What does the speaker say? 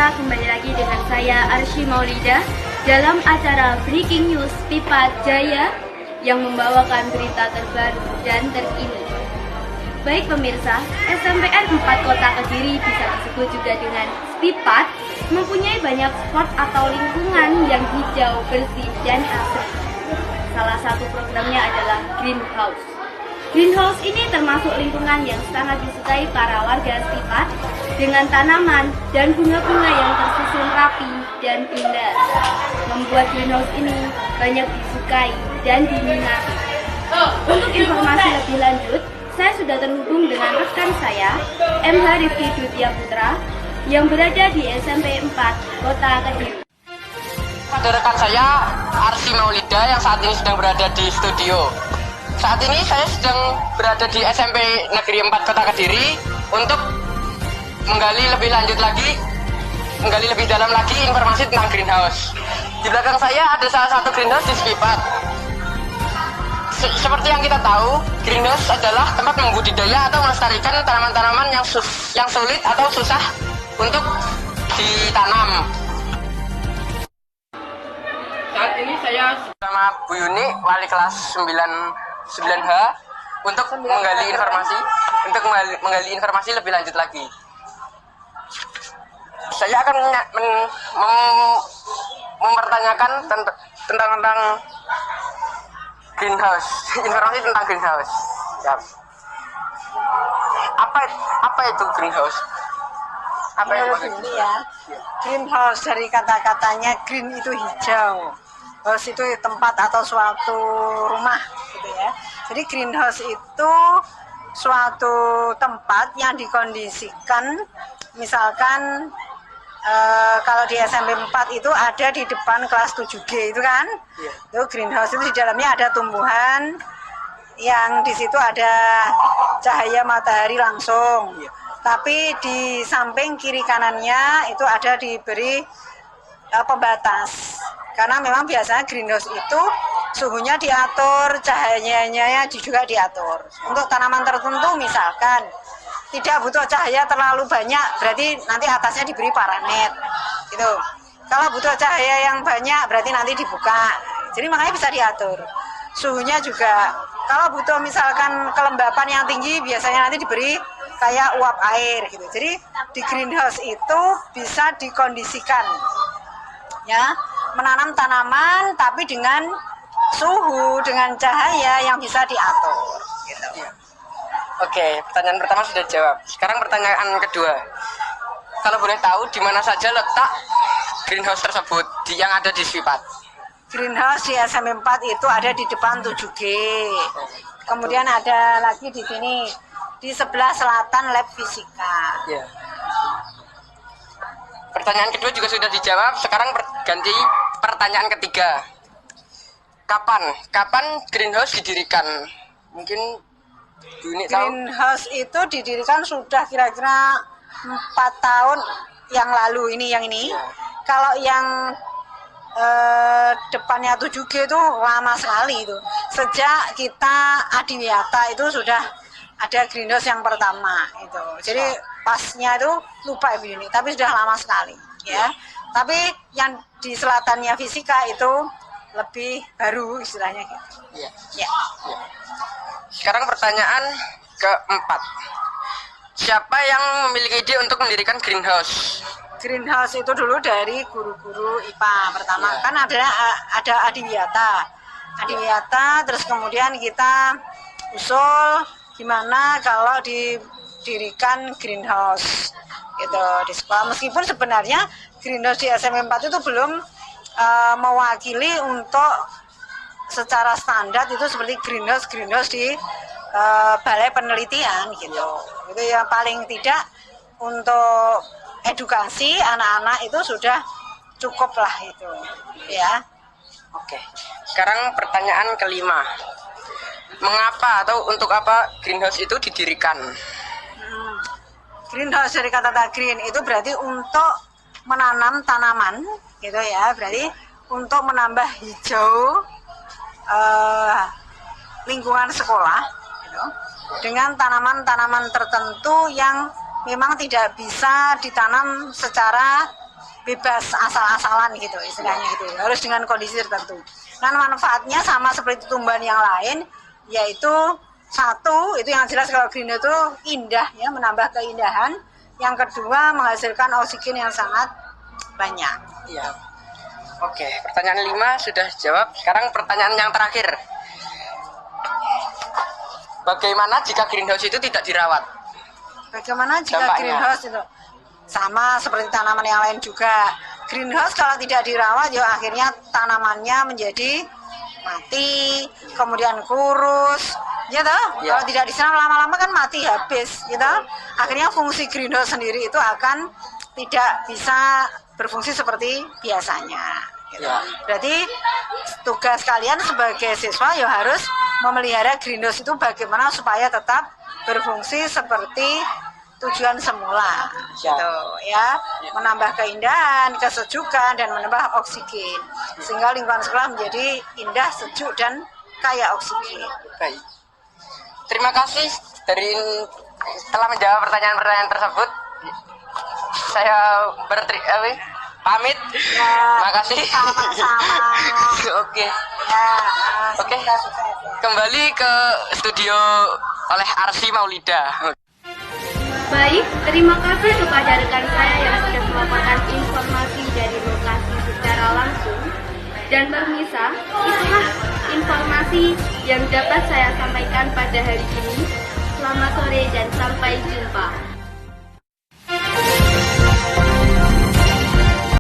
pemirsa, kembali lagi dengan saya Arsy Maulida dalam acara Breaking News Pipat Jaya yang membawakan berita terbaru dan terkini. Baik pemirsa, SMPN 4 Kota Kediri bisa disebut juga dengan Pipat, mempunyai banyak spot atau lingkungan yang hijau, bersih, dan asri. Salah satu programnya adalah Greenhouse. Greenhouse ini termasuk lingkungan yang sangat disukai para warga Pipat dengan tanaman dan bunga-bunga yang tersusun rapi dan indah. Membuat greenhouse ini banyak disukai dan diminati. Untuk informasi lebih lanjut, saya sudah terhubung dengan rekan saya, MH Rifki Dutia Putra, yang berada di SMP 4 Kota Kediri. Pada rekan saya, Arsy Maulida, yang saat ini sedang berada di studio. Saat ini saya sedang berada di SMP Negeri 4 Kota Kediri untuk menggali lebih lanjut lagi, menggali lebih dalam lagi informasi tentang greenhouse. Di belakang saya ada salah satu greenhouse di Pipat. Seperti yang kita tahu, greenhouse adalah tempat membudidaya atau melestarikan tanaman-tanaman yang sulit atau susah untuk ditanam. Saat ini saya bersama Bu Yuni, wali kelas 9H, untuk menggali informasi lebih lanjut lagi. Saya akan mempertanyakan tentang greenhouse, informasi tentang greenhouse. Ya. Apa itu greenhouse? Apa itu ini ya? Greenhouse dari kata-katanya green itu hijau, house itu tempat atau suatu rumah, gitu ya. Jadi greenhouse itu suatu tempat yang dikondisikan, misalkan kalau di SMP 4 itu ada di depan kelas 7G itu kan, itu greenhouse itu di dalamnya ada tumbuhan yang di situ ada cahaya matahari langsung, tapi di samping kiri kanannya itu ada diberi pembatas, karena memang biasanya greenhouse itu suhunya diatur, cahayanya juga diatur. Untuk tanaman tertentu misalkan tidak butuh cahaya terlalu banyak, berarti nanti atasnya diberi paranet gitu. Kalau butuh cahaya yang banyak berarti nanti dibuka, jadi makanya bisa diatur. Suhunya juga, kalau butuh misalkan kelembapan yang tinggi biasanya nanti diberi kayak uap air gitu. Jadi di greenhouse itu bisa dikondisikan ya, menanam tanaman tapi dengan suhu, dengan cahaya yang bisa diatur gitu. Oke, pertanyaan pertama sudah jawab. Sekarang pertanyaan kedua. Kalau boleh tahu, di mana saja letak greenhouse tersebut yang ada di Pipat? Greenhouse di SMP 4 itu ada di depan 7G. Kemudian ada lagi di sini, di sebelah selatan lab fisika. Ya. Pertanyaan kedua juga sudah dijawab. Sekarang ganti pertanyaan ketiga. Kapan greenhouse didirikan? Mungkin greenhouse itu didirikan sudah kira-kira 4 tahun yang lalu ini. Ya. Kalau yang depannya 7G itu lama sekali itu. Sejak kita Adiwiyata itu sudah ada greenhouse yang pertama itu. Jadi pasnya itu lupa Ibu Yuni, tapi sudah lama sekali ya. Tapi yang di selatannya fisika itu lebih baru istilahnya gitu. Ya. Ya. Sekarang pertanyaan keempat. Siapa yang memiliki ide untuk mendirikan greenhouse? Greenhouse itu dulu dari guru-guru IPA pertama. Kan ada Adiwiyata, terus kemudian kita usul gimana kalau didirikan greenhouse gitu di sekolah. Meskipun sebenarnya greenhouse di SMP 4 itu belum mewakili untuk secara standar itu seperti greenhouse di balai penelitian gitu. Itu ya paling tidak untuk edukasi anak-anak itu sudah cukup lah itu ya. Oke. Sekarang pertanyaan kelima. Mengapa atau untuk apa greenhouse itu didirikan? Greenhouse dari kata green itu berarti untuk menanam tanaman gitu ya, berarti untuk menambah hijau lingkungan sekolah gitu, dengan tanaman-tanaman tertentu yang memang tidak bisa ditanam secara bebas asal-asalan gitu istilahnya gitu, harus dengan kondisi tertentu. Nah, manfaatnya sama seperti tumbuhan yang lain, yaitu satu itu yang jelas kalau greenhouse itu indah ya, menambah keindahan. Yang kedua menghasilkan oksigen yang sangat banyak. Iya. Oke, pertanyaan 5 sudah jawab. Sekarang pertanyaan yang terakhir. Bagaimana jika greenhouse itu tidak dirawat? Bagaimana jika Dampaknya. greenhouse itu sama seperti tanaman yang lain juga. Greenhouse kalau tidak dirawat ya akhirnya tanamannya menjadi mati, kemudian kurus, ya toh? Ya. Kalau tidak disiram lama-lama kan mati habis, gitu. Akhirnya fungsi greenhouse sendiri itu akan tidak bisa berfungsi seperti biasanya. Gitu. Ya. Berarti tugas kalian sebagai siswa ya harus memelihara greenhouse itu bagaimana supaya tetap berfungsi seperti tujuan semula, Ya. gitu ya, menambah keindahan, kesejukan dan menambah oksigen sehingga lingkungan sekolah menjadi indah, sejuk dan kaya oksigen. Baik. Terima kasih telah menjawab pertanyaan-pertanyaan tersebut. Saya pamit. Ya, Terima kasih. sama-sama. Oke. Ya, Oke. semoga sukses ya. Kembali ke studio oleh Arsy Maulida. Baik, terima kasih kepada rekan saya yang sudah melaporkan informasi dari lokasi secara langsung. Dan pemirsa, itulah informasi yang dapat saya sampaikan pada hari ini. Selamat sore dan sampai jumpa.